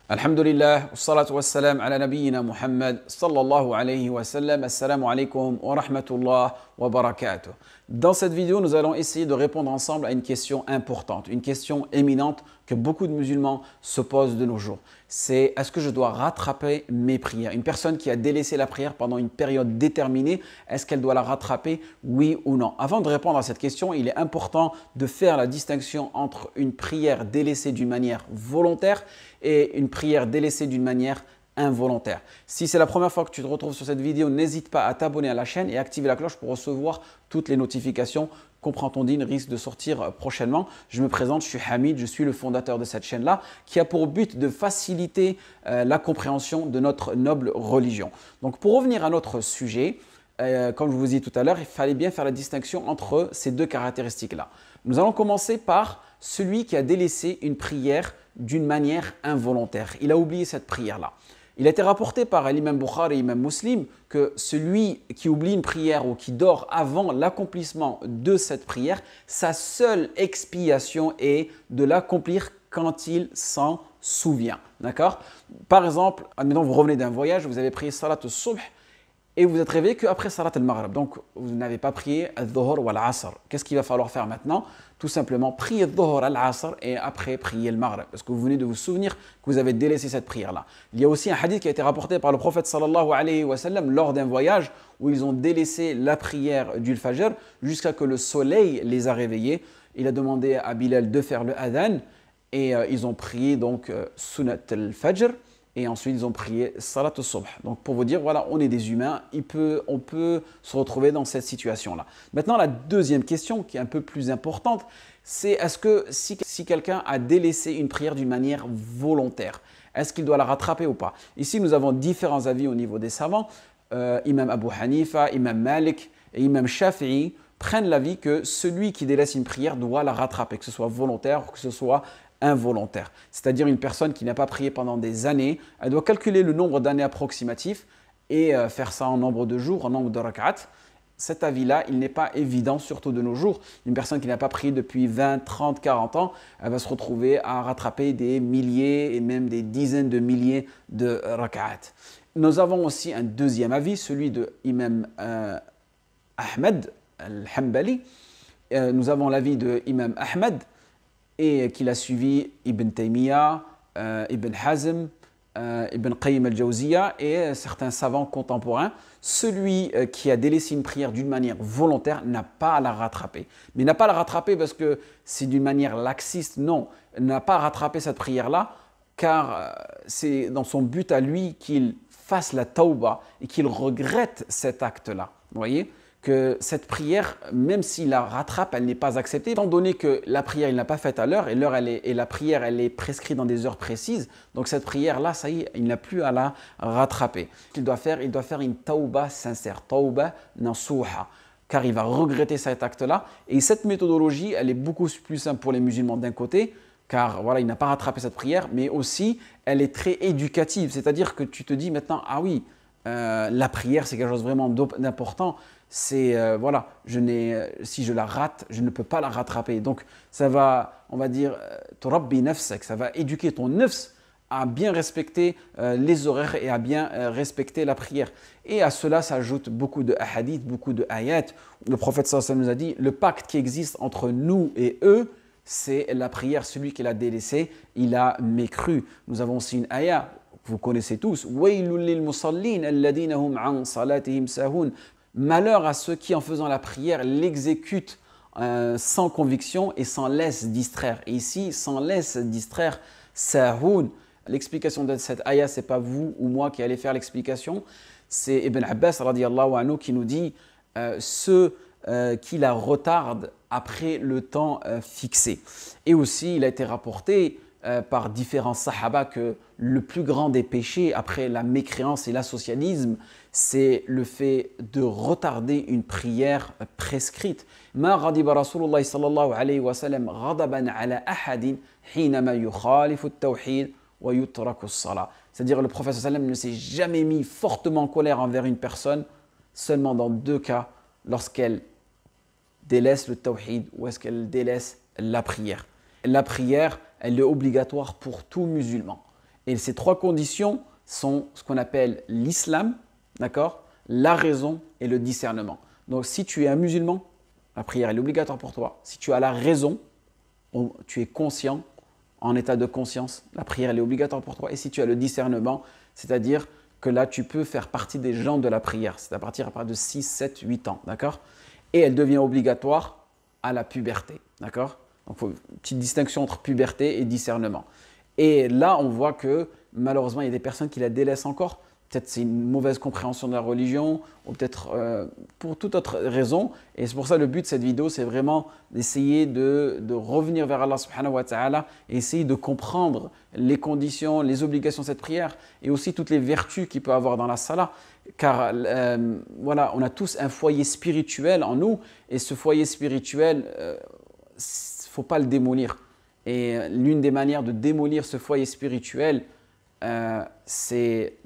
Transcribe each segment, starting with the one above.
Alhamdulillah, wassalatu wassalam ala nabiyyina Muhammad sallallahu alayhi wa sallam. Assalamu alaikum wa rahmatullah wa barakatuh. Dans cette vidéo, nous allons essayer de répondre ensemble à une question importante, une question éminente que beaucoup de musulmans se posent de nos jours. C'est est-ce que je dois rattraper mes prières? Une personne qui a délaissé la prière pendant une période déterminée, est-ce qu'elle doit la rattraper, oui ou non? Avant de répondre à cette question, il est important de faire la distinction entre une prière délaissée d'une manière volontaire et une prière délaissée d'une manière involontaire. Si c'est la première fois que tu te retrouves sur cette vidéo, n'hésite pas à t'abonner à la chaîne et activer la cloche pour recevoir toutes les notifications. Comprends ton dîne risque de sortir prochainement. Je me présente, je suis Hamid, je suis le fondateur de cette chaîne-là qui a pour but de faciliter la compréhension de notre noble religion. Donc pour revenir à notre sujet, comme je vous ai dit tout à l'heure, il fallait bien faire la distinction entre ces deux caractéristiques-là. Nous allons commencer par celui qui a délaissé une prière d'une manière involontaire. Il a oublié cette prière-là. Il a été rapporté par l'imam Bukhari et l'imam Muslim que celui qui oublie une prière ou qui dort avant l'accomplissement de cette prière, sa seule expiation est de l'accomplir quand il s'en souvient. D'accord? Par exemple, admettons, vous revenez d'un voyage, vous avez prié Salat al-Subh et vous êtes réveillé qu'après Salat al-Maghrib. Donc, vous n'avez pas prié al-Dhuhr ou al-Asr. Qu'est-ce qu'il va falloir faire maintenant? Tout simplement, prier al-Dhuhr, al-Asr et après prier le Maghrib. Parce que vous venez de vous souvenir que vous avez délaissé cette prière-là. Il y a aussi un hadith qui a été rapporté par le prophète sallallahu alayhi wa sallam lors d'un voyage où ils ont délaissé la prière du Fajr jusqu'à ce que le soleil les a réveillés. Il a demandé à Bilal de faire le adhan et ils ont prié donc Sunnat al-Fajr. Et ensuite, ils ont prié Salat al-Subh. Donc, pour vous dire, voilà, on est des humains, on peut se retrouver dans cette situation-là. Maintenant, la deuxième question, qui est un peu plus importante, c'est est-ce que si quelqu'un a délaissé une prière d'une manière volontaire, est-ce qu'il doit la rattraper ou pas? Ici, nous avons différents avis au niveau des savants. Imam Abu Hanifa, Imam Malik et Imam Shafi'i prennent l'avis que celui qui délaisse une prière doit la rattraper, que ce soit volontaire ou que ce soit involontaire. C'est-à-dire une personne qui n'a pas prié pendant des années, elle doit calculer le nombre d'années approximatif et faire ça en nombre de jours, en nombre de rak'at. Cet avis-là, il n'est pas évident, surtout de nos jours. Une personne qui n'a pas prié depuis 20, 30, 40 ans, elle va se retrouver à rattraper des milliers et même des dizaines de milliers de rak'at. Nous avons aussi un deuxième avis, celui de Imam Ahmed al-Hanbali. Nous avons l'avis de Imam Ahmed et qu'il a suivi Ibn Taymiyyah, Ibn Hazm, Ibn Qayyim al-Jawziyya et certains savants contemporains. Celui qui a délaissé une prière d'une manière volontaire n'a pas à la rattraper. Mais n'a pas à la rattraper parce que c'est d'une manière laxiste, non. N'a pas à rattraper cette prière-là car c'est dans son but à lui qu'il fasse la tawbah et qu'il regrette cet acte-là. Vous voyez ? Que cette prière, même s'il la rattrape, elle n'est pas acceptée, étant donné que la prière, il n'a pas faite à l'heure, et la prière, elle est prescrite dans des heures précises, donc cette prière-là, ça y est, il n'a plus à la rattraper. Il doit faire une tauba sincère, tauba nasuha, car il va regretter cet acte-là, et cette méthodologie, elle est beaucoup plus simple pour les musulmans d'un côté, car voilà, il n'a pas rattrapé cette prière, mais aussi, elle est très éducative, c'est-à-dire que tu te dis maintenant, ah oui, la prière, c'est quelque chose vraiment d'important. C'est voilà, si je la rate, je ne peux pas la rattraper. Donc ça va, on va dire, turabbi nafsak, ça va éduquer ton nafs à bien respecter les horaires et à bien respecter la prière. Et à cela s'ajoutent beaucoup de hadiths, beaucoup de ayats. Le prophète sallallahu alayhi wa sallam nous a dit, le pacte qui existe entre nous et eux, c'est la prière. Celui qui l'a délaissé, il a mécru. Nous avons aussi une ayat, vous connaissez tous, waylul lil musallin alladhina hum an salatihim sahun. Malheur à ceux qui, en faisant la prière, l'exécutent sans conviction et s'en laissent distraire. Et ici, s'en laisse distraire, sahoun. L'explication de cette ayah, ce n'est pas vous ou moi qui allez faire l'explication. C'est Ibn Abbas radiyallahu anhu qui nous dit ceux qui la retardent après le temps fixé. Et aussi, il a été rapporté par différents sahaba que le plus grand des péchés après la mécréance et l'associalisme, c'est le fait de retarder une prière prescrite. Ma ghadiba Rasulullah sallallahu alayhi wa sallam ghadaban ala ahadin hinama yukhalifu at-tawhid wa yutraku as-salah. C'est-à-dire le prophète sallallahu alayhi wa sallam ne s'est jamais mis fortement en colère envers une personne, seulement dans deux cas, lorsqu'elle délaisse le tawhid ou est-ce qu'elle délaisse la prière. La prière, elle est obligatoire pour tout musulman. Et ces 3 conditions sont ce qu'on appelle l'islam, d'accord, la raison et le discernement. Donc si tu es un musulman, la prière est obligatoire pour toi. Si tu as la raison, tu es conscient, en état de conscience, la prière elle est obligatoire pour toi. Et si tu as le discernement, c'est-à-dire que là tu peux faire partie des gens de la prière, c'est à partir de 6, 7, 8 ans, d'accord. Et elle devient obligatoire à la puberté, d'accord. Donc il faut une petite distinction entre puberté et discernement. Et là on voit que malheureusement il y a des personnes qui la délaissent encore. Peut-être c'est une mauvaise compréhension de la religion ou peut-être pour toute autre raison. Et c'est pour ça le but de cette vidéo, c'est vraiment d'essayer de revenir vers Allah subhanahu wa ta'ala et essayer de comprendre les conditions, les obligations de cette prière et aussi toutes les vertus qu'il peut avoir dans la salat. Car voilà, on a tous un foyer spirituel en nous et ce foyer spirituel, il ne faut pas le démolir. Et l'une des manières de démolir ce foyer spirituel, c'est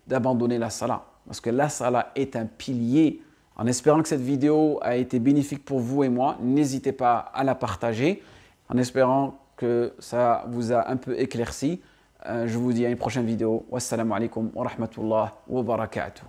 d'abandonner la salat. Parce que la salat est un pilier. En espérant que cette vidéo a été bénéfique pour vous et moi, n'hésitez pas à la partager. En espérant que ça vous a un peu éclairci. Je vous dis à une prochaine vidéo. Wassalamu alaikum wa rahmatullah wa barakatuh.